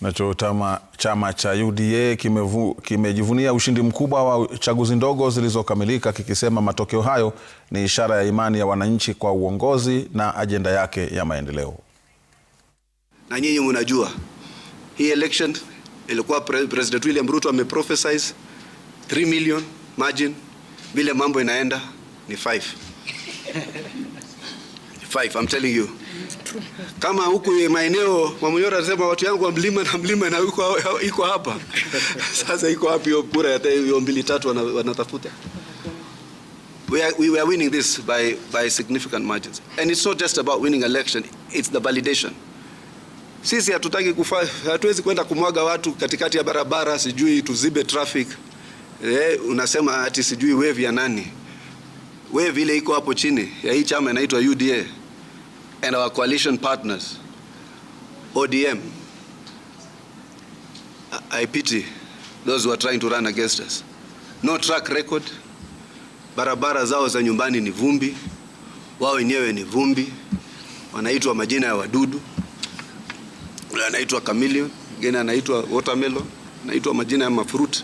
Nacho chama cha UDA kimejivunia ushindi mkubwa wa chaguzi ndogo zilizokamilika, kikisema matokeo hayo ni ishara ya imani ya wananchi kwa uongozi na ajenda yake ya maendeleo. Na nyinyi mnajua hii election ilikuwa President William Ruto ameprophesize 3 million margin, vile mambo inaenda ni 5. 5, I'm telling you. Kama huku maeneo Mwamunyora anasema watu yangu wa mlima na iko hapa. Sasa iko wapi hiyo kura hata hiyo 2-3 wanatafuta? We are winning this by significant margins. And it's not just about winning election, it's the validation. Sisi hatuwezi kwenda kumwaga watu katikati ya barabara, sijui tuzibe traffic. Unasema ati sijui wave ya nani. Wave ile iko hapo chini ya hii chama inaitwa UDA and our coalition partners ODM. I pity those who are trying to run against us. No track record. Barabara zao za nyumbani ni vumbi, wao wenyewe ni vumbi, wanaitwa majina ya wadudu. Ule anaitwa chameleon, mwingine anaitwa watermelon, anaitwa majina ya mafruit.